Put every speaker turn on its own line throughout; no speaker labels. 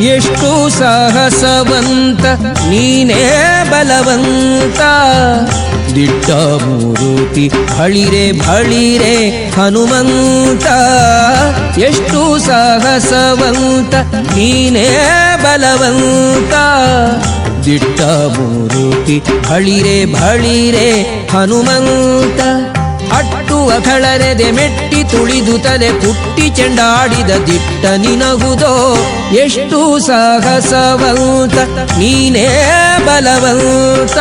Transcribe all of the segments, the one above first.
ಎಷ್ಟು ಸಾಹಸವಂತ ನೀನೇ ಬಲವಂತ. ದಿಟ್ಟ ಮೂರುತಿ ಭಳಿರೆ ಭಳಿರೆ ಹನುಮಂತ. ಎಷ್ಟು ಸಾಹಸವಂತ ನೀನೇ ಬಲವಂತ. ದಿಟ್ಟ ಮೂರುತಿ ಭಳಿರೆ ಭಳಿರೆ ಹನುಮಂತ. ಅಟ್ಟುವ ಖಳರೆದೆ ಮೆಟ್ಟಿ ತುಳಿದು ತಲೆ ಕುಟ್ಟಿ ಚೆಂಡಾಡಿದ ದಿಟ್ಟ ನಿನಗುದೋ. ಎಷ್ಟು ಸಾಹಸವಂತ ನೀನೇ ಬಲವಂತ.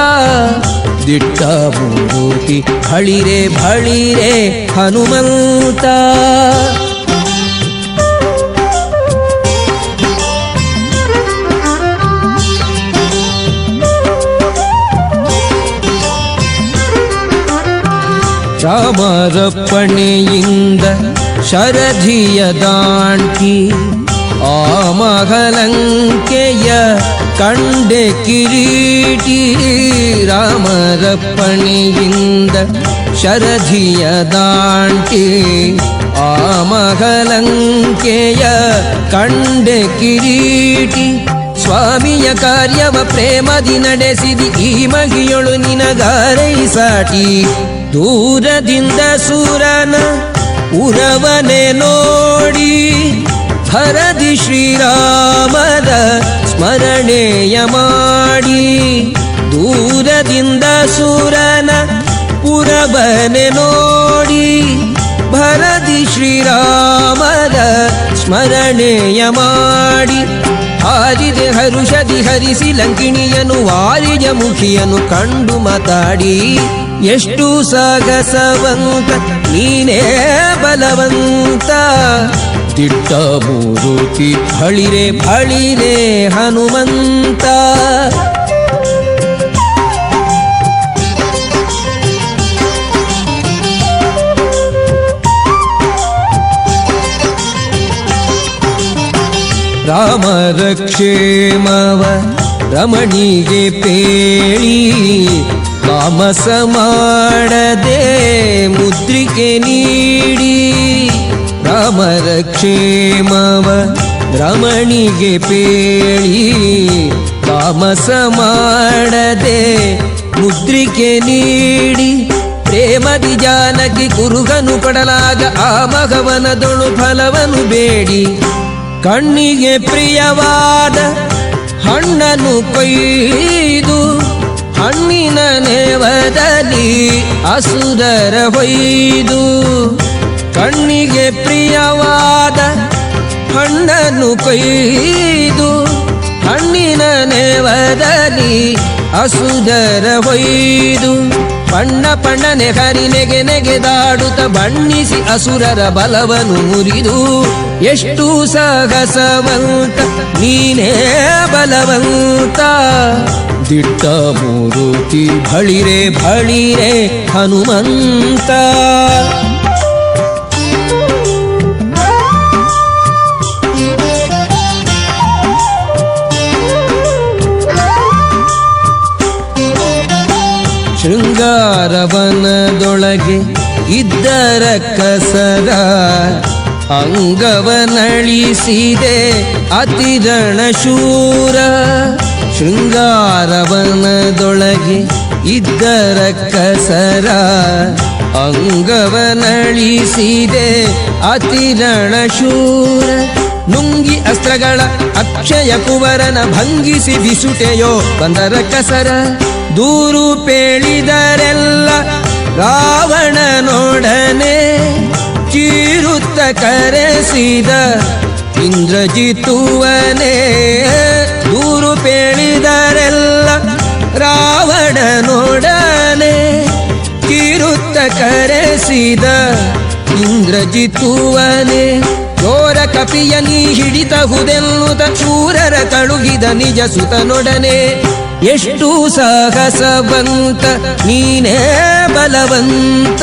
ದಿಟ್ಟ ಮೂರುತಿ ಭಳಿರೆ ಭಳಿರೆ ಹನುಮಂತ. ರಾಮರಪ್ಪಣೆಯಿಂದ ಶರಧಿಯ ದಾಂಟಿ ಆ ಮಹಲಂಕೆಯ ಕಂಡೆ ಕಿರೀಟಿ. ರಾಮರಪ್ಪಣೆಯಿಂದ ಶರಧಿಯ ದಾಂಟಿ ಆ ಮಹಲಂಕೆಯ ಕಂಡೆ ಕಿರೀಟಿ. ಸ್ವಾಮಿಯ ಕಾರ್ಯವ ಪ್ರೇಮದಿ ನಡೆಸಿದಿ ಈ ಮಗಿಯೊಳು ನಿನಗಾರೈ ಸಾಟಿ. ದೂರದಿಂದ ಸುರನ ಉರವನೆ ನೋಡಿ ಹರದಿ ಶ್ರೀರಾಮದ ಸ್ಮರಣೆಯ ಮಾಡಿ. ದೂರದಿಂದ ಸುರನ ಉರವನೆ ನೋಡಿ ಭರದಿ ಶ್ರೀರಾಮದ ಸ್ಮರಣೆಯ ಮಾಡಿ. ಹಾರಿದೆ ಹರುಷದಿ ಹರಿಸಿ ಲಂಕಿಣಿಯನು ವಾರಿಜ ಮುಖಿಯನು ಕಂಡು ಮಾತಾಡಿ. ಎಷ್ಟು ಸಾಗಸವಂತ ನೀನೇ ಬಲವಂತ. ದಿಟ್ಟ ಮೂರುತಿ ಭಳಿರೆ ಭಳಿರೆ ಹನುಮಂತ. ರಾಮರ ಕ್ಷೇಮವ ರಮಣಿಗೆ ಪೇಳಿ ತಾಮಸ ಮಾಡದೆ ಮುದ್ರಿಕೆ ನೀಡಿ. ರಾಮರ ಕ್ಷೇಮವ ರಮಣಿಗೆ ಪೇಳಿ ತಾಮಸ ಮಾಡದೆ ಮುದ್ರಿಕೆ ನೀಡಿ. ಪ್ರೇಮದಿ ಜಾನಕಿ ಕುರುಗನು ಕೊಡಲಾಗ ಆ ಮಗವನದೊಳು ಫಲವನು ಬೇಡಿ. ಕಣ್ಣಿಗೆ ಪ್ರಿಯವಾದ ಹಣ್ಣನ್ನು ಕೊಯ್ದು ಹಣ್ಣಿನ ನೇವದಲ್ಲಿ ಅಸುರರ ಹೊಯ್ದು. ಕಣ್ಣಿಗೆ ಪ್ರಿಯವಾದ ಹಣ್ಣನ್ನು ಕೊಯ್ದು ಹಣ್ಣಿನ ನೇವದಲ್ಲಿ ಅಸುರರ ಹೊಯ್ದು. ಪಣ್ಣ ಪಣ್ಣನೆ ಹರಿ ನೆಗೆ ನೆಗೆದಾಡುತ್ತ ಬಣ್ಣಿಸಿ ಅಸುರರ ಬಲವನು ಮುರಿದು. ಎಷ್ಟು ಸಾಹಸವಂತ ನೀನೇ ಬಲವಂತ. ದಿಟ್ಟ ಮೂರುತಿ ಭಳಿರೆ ಭಳಿರೆ ಹನುಮಂತ. ಶೃಂಗಾರವನದೊಳಗೆ ಇದ್ದರ ಕಸರ ಅಂಗವನಳಿಸಿದೆ ಅತಿರಣ ಶೂರ. ಶೃಂಗಾರವನದೊಳಗೆ ಇದ್ದರ ಕಸರ ಅಂಗವನಳಿಸಿದೆ ಅತಿರಣ ಶೂರ. ನುಂಗಿ ಅಸ್ತ್ರಗಳ ಅಕ್ಷಯ ಕುವರನ ಭಂಗಿಸಿ ಬಿಸುಟೆಯೋ ಬಂದರ ಕಸರ. ದೂರು ಪೇಳಿದರೆಲ್ಲ ರಾವಣನೊಡನೆ ಚೀರುತ್ತ ಕರೆಸಿದ ಇಂದ್ರಜಿತುವನೇ. ದೂರು ಪೇಳಿದರೆಲ್ಲ ರಾವಣನೊಡನೆ ಚೀರುತ್ತ ಕರೆಸಿದ ಇಂದ್ರಜಿತುವನೇ. ಚೋರ ಕಪಿಯ ನೀ ಹಿಡಿತಹುದೆನ್ನುತ್ತ ಶೂರರ ಕಳುಹಿದ ನಿಜ ಸುತನೊಡನೆ. ಎಷ್ಟು ಸಾಹಸವಂತ ನೀನೇ ಬಲವಂತ.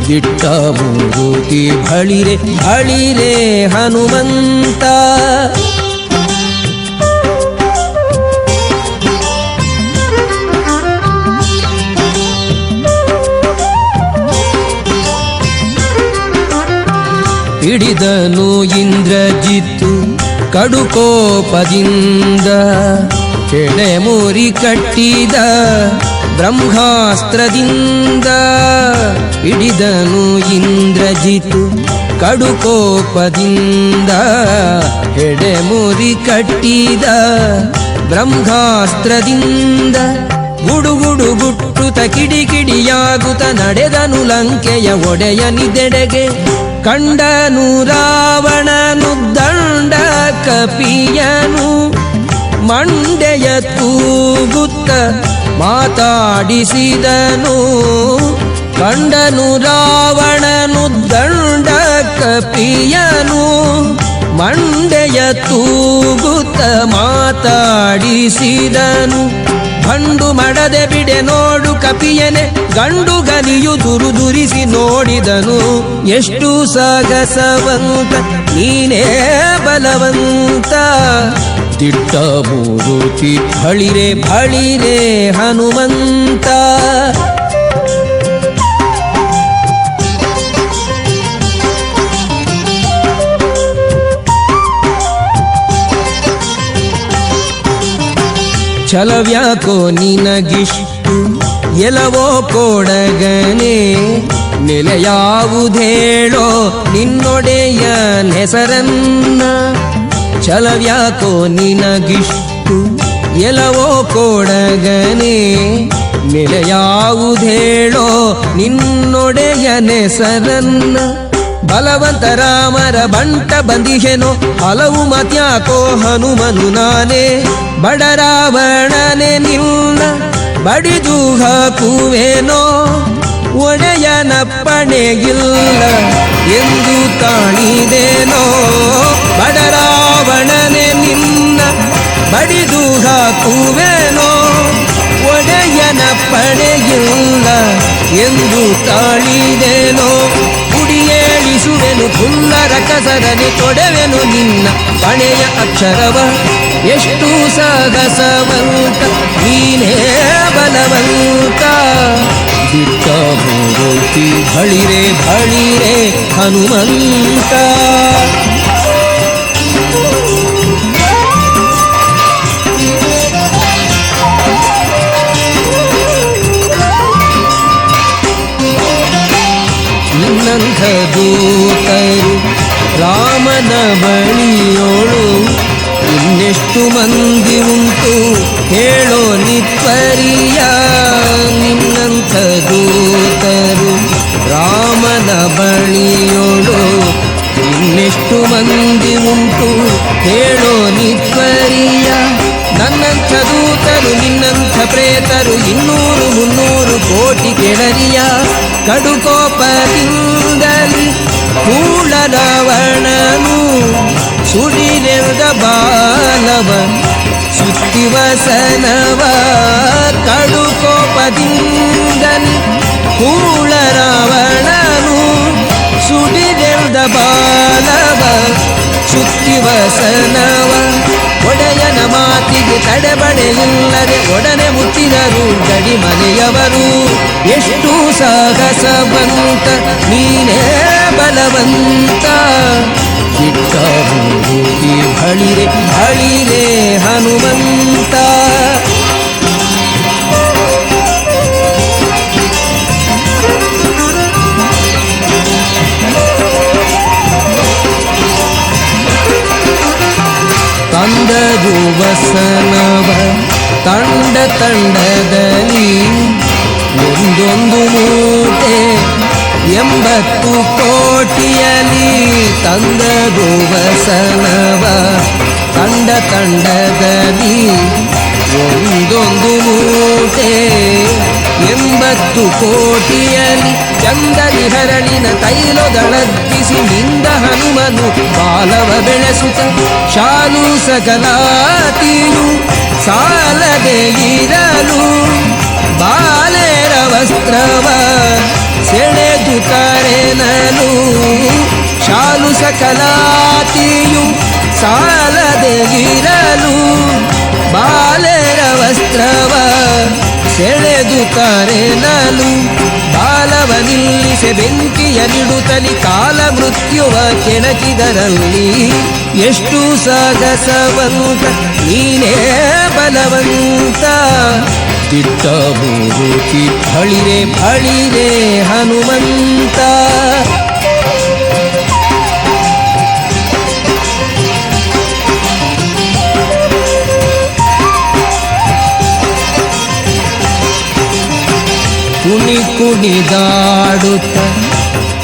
ದಿಟ್ಟ ಮೂರುತಿ ಭಳಿರೆ ಭಳಿರೆ ಹನುಮಂತ. ಹಿಡಿದನು ಇಂದ್ರಜಿತ್ತು ಕಡುಕೋಪದಿಂದ ಕೆಡೆಮುರಿ ಕಟ್ಟಿದ ಬ್ರಹ್ಮಾಸ್ತ್ರದಿಂದ ಹಿಡಿದನು ಇಂದ್ರಜಿತು. ಕಡುಕೋಪದಿಂದ ಎಡೆಮುರಿ ಕಟ್ಟಿದ ಬ್ರಹ್ಮಾಸ್ತ್ರದಿಂದ ಗುಡುಗುಡು ಗುಟ್ಟುತ ಕಿಡಿಕಿಡಿಯಾಗುತ್ತ ನಡೆದನು ಲಂಕೆಯ ಒಡೆಯನಿದೆಡೆಗೆ. ಕಂಡನು ರಾವಣನು ದಂಡ ಕಪಿಯನು ಮಂಡೆಯ ತೂಗುತ್ತ ಮಾತಾಡಿಸಿದನು. ಕಂಡನು ರಾವಣನು ದಂಡ ಕಪಿಯನು ಮಂಡೆಯ ತೂಗುತ್ತ ಮಾತಾಡಿಸಿದನು. ಭಂಡು ಮಡದೆ ಬಿಡೆ ನೋಡು ಕಪಿಯನೆ ಗಂಡು ಗಲಿಯು ದುರುದುರಿಸಿ ನೋಡಿದನು. ಎಷ್ಟು ಸಾಗಸವಂತ ನೀನೇ ಬಲವಂತ, ದಿಟ್ಟ ಮೂರುತಿ ಬಳಿರೆ ಬಳಿರೆ ಹನುಮಂತ. ಛಲವ್ಯಾಕೋ ನಿನಗಿಷ್ಟು ಎಲವೋ ಕೊಡಗನೆ, ನೆಲೆಯಾವುದೇಳೋ ನಿನ್ನೊಡೆಯ ಹೆಸರನ್ನ. ಛಲವ್ಯಾಕೋ ನಿನಗಿಷ್ಟು ಎಲವೋ ಕೊಡಗನೆ, ನೆಲೆಯಾವುದೇಳೋ ನಿನ್ನೊಡೆಯ ಹೆಸರನ್ನ. ಬಲವಂತ ರಾಮರ ಬಂಟ ಬಂದಿಹೆನೋ ಹಲವು ಮತ್ಯಾಕೋ ಹನುಮನು ನಾನೇ. ಬಡರಾವಣನೆ ನಿನ್ನ ಬಡಿದು ಹಾಕುವೆನೋ, ಒಡೆಯನಪ್ಪಣೆಗಿಲ್ಲ ಎಂದು ತಾಣಿದೇನೋ. ಬಡರಾವಣನೆ ನಿನ್ನ ಬಡಿದು ಹಾಕುವೆನೋ, ಒಡೆಯನಪ್ಪಣೆಗಿಲ್ಲ ಎಂದು ತಾಳಿದೇನೋ. ಕುಡಿಯೇಳಿಸುವೆನು ಕುಲ್ಲರ ಕಸರನೆ ತೊಡೆವೆನು ನಿನ್ನ ಪಣೆಯ ಅಕ್ಷರವ. ಎಷ್ಟು ಸಾಗಸವಂತ ನೀನೇ ಬಲವಂತ, ದಿಟ್ಟ ಮೂರುತಿ ಬಳಿರೆ ಬಳಿರೆ ಹನುಮಂತ. ನಿನ್ನಂಥ ದೂತರು ರಾಮನ ಬಳಿಯೋಳು ಇನ್ನೆಷ್ಟು ಮಂದಿ ಉಂಟು ಹೇಳೋ ನಿತ್ವರಿಯ. ನಿನ್ನಂಥ ದೂತರು ರಾಮನ ಬಳಿಯೋಳು ಇನ್ನೆಷ್ಟು ಮಂದಿ ಉಂಟು ಹೇಳೋ ನಿತ್ವರಿಯ. ನನ್ನಂಥ ದೂತರು ನಿನ್ನಂಥ ಪ್ರೇತರು 200-300 ಕೋಟಿ ಕೆಡರಿಯ. ಕಡುಕೋಪದಿಂದಲಿ ಕೂಳ ರಾವಣನು ಸುಡಿರೆದ ಬಾಲವ ಸುತ್ತಿವಸನವ. ಕಡುಕೋಪದಿಂದಲಿ ಕೂಳ ರಾವಣನು ಸುಡಿರೆದ ಬಾಲವ ಸುತ್ತಿವಸನವ. ಒಡೆಯನ ಮಾತಿಗೆ ತಡೆಬಡೆಯಿಲ್ಲದೆ ಒಡನೆ ಮುತ್ತಿದರು ಗಡಿ ಮನೆಯವರು. ಎಷ್ಟು ಸಾಹಸವಂತ ನೀನೇ ಬಲವಂತ, ದಿಟ್ಟ ಮೂರುತಿ ಬಳಿರೆ ಬಳಿರೆ ಹನುಮಂತ. ತಂದದು ವಸನವ ತಂಡ ತಂಡದಲ್ಲಿ ಒಂದೊಂದು ಮೂಟೆ 80 ಕೋಟಿಯಲಿ. ತಂದದು ವಸನವ ತಂಡ ತಂಡದಲ್ಲಿ ಒಂದೊಂದು ಮೂಟೆ 80 ಕೋಟಿಯಲಿ. ಚಂದದಿ ಹರಳಿನ ತೈಲದಳದ್ದಿಸಿ ನಿಂದ ಹನುಮನು ಬಾಲವ ಬೆಳೆಸುತ್ತ. ಶಾಲು ಸಕಲಾತಿಯು ಸಾಲದೆ ಇರಲು ಬಾಲೆರ ವಸ್ತ್ರವ ಸೆಳೆದು ತರೆನಲು. ಶಾಲು ಸಕಲಾತಿಯು ಸಾಲದೆ ಇರಲು ಬಾಲೆರ ವಸ್ತ್ರವ ಸೆಳೆದು ತರೆನಲು ಬಾಲವ ನಿಲ್ಲಿಸೆ ಬೆಂಕಿಯ ನಿಡುತ್ತಲಿ ಕಾಲ ಮೃತ್ಯುವ ಕೆಣಕಿದರಲ್ಲಿ ಎಷ್ಟು ಸಾಗಸವಂತ ನೀನೇ ಬಲವಂತ ದಿಟ್ಟ ಮೂರುತಿ ಬಳಿರೆ ಬಳಿರೆ ಹನುಮಂತ ಕುಣಿ ಕುಣಿದಾಡುತ್ತ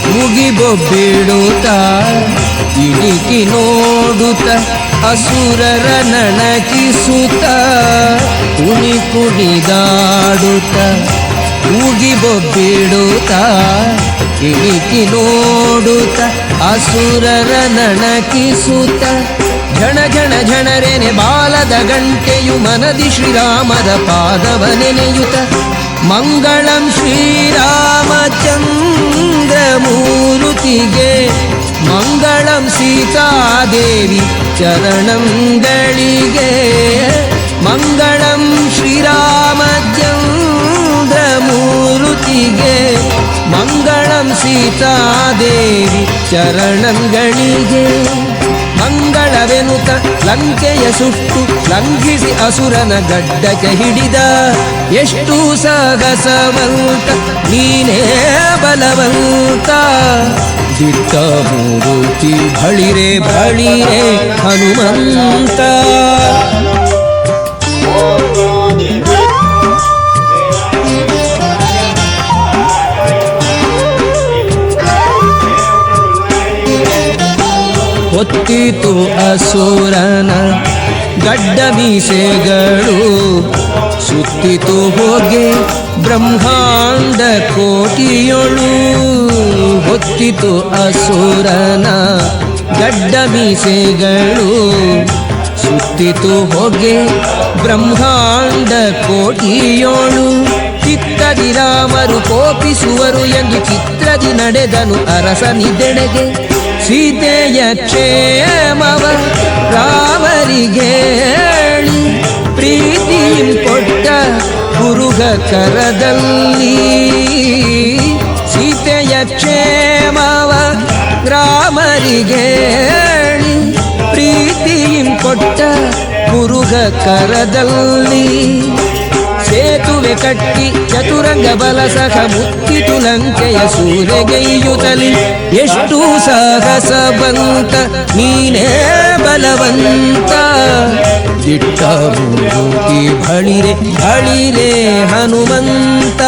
ಮುಗಿಬೊಬ್ಬಿಡುತ್ತ ಇಣಿಕಿ ನೋಡುತ್ತ ಅಸುರರ ನಣಕಿಸುತ್ತ ಕುಣಿ ಕುಣಿದಾಡುತ್ತ ಮುಗಿಬೊಬ್ಬಿಡುತ್ತ ಇಣಿಕಿ ನೋಡುತ್ತ ಅಸುರರ ನಣಕಿಸುತ್ತ ಝಣ ಝಣ ಝಣರೆನೆ ಬಾಲದ ಗಂಟೆಯು ಮನದಿ ಶ್ರೀರಾಮದ ಪಾದವ ನೆನೆಯುತ್ತ ಮಂಗಳಂ ಶ್ರೀರಾಮಚಂದ್ರ ಮೂರುತಿಗೆ ಮಂಗಳಂ ಸೀತಾದೇವಿ ಚರಣಂಗಳಿಗೆ ಮಂಗಳಂ ಶ್ರೀರಾಮಚಂದ್ರ ಮೂರುತಿಗೆ ಮಂಗಳಂ ಸೀತಾದೇವಿ ಚರಣಂಗಳಿಗೆ ಮಂಗಳವೆನುತ ಲಂಕೆಯ ಸುಟ್ಟು ಲಂಘಿಸಿ ಅಸುರನ ಗಡ್ಡಕ್ಕೆ ಹಿಡಿದ ಎಷ್ಟು ಸಾಗಸವಂತ ನೀನೇ ಬಲವಂತ ದಿಟ್ಟ ಮೂರುತಿ ಬಳಿರೆ ಬಳಿರೆ ಹನುಮಂತ ಹೊತ್ತಿತು ಅಸುರನ ಗಡ್ಡ ಮೀಸೆಗಳು ಸುತ್ತಿತು ಹೋಗೆ ಬ್ರಹ್ಮಾಂಡ ಕೋಟಿಯೊಳು ಹೊತ್ತಿತು ಅಸುರನ ಗಡ್ಡ ಮೀಸೆಗಳು ಸುತ್ತಿತು ಹೋಗೆ ಬ್ರಹ್ಮಾಂಡ ಕೋಟಿಯೋಳು ಚಿತ್ತದಿ ರಾಮರು ಕೋಪಿಸುವರು ಎಂದು ಚಿತ್ರದಿ ನಡೆದನು ಅರಸನಿದೆಡೆಗೆ ಸೀತೆಯ ಕ್ಷೇಮವ ರಾಮರಿಗೆ ಪ್ರೀತಿಯಂ ಕೊಟ್ಟ ಕುರುಗ ಕರದಲ್ಲಿ ಸೀತೆಯ ಕ್ಷೇಮವ ರಾಮರಿಗೆ ಪ್ರೀತಿಯಂ ಕೊಟ್ಟ ಕುರುಗ ಕರದಲ್ಲಿ ಸೇತುವೆ ಕಟ್ಟಿ ಚತುರಂಗ ಬಲ ಸಖ ಮುತ್ತಿತು ಲಂಕೆಯ ಸೂರೆಗೈಯುತ್ತಲಿ ಎಷ್ಟು ಸಾಹಸ ಬಂತ ನೀನೇ ಬಲವಂತ ದಿಟ್ಟ ಮೂರುತಿ ಬಳಿರೆ ಬಳಿರೆ ಹನುಮಂತ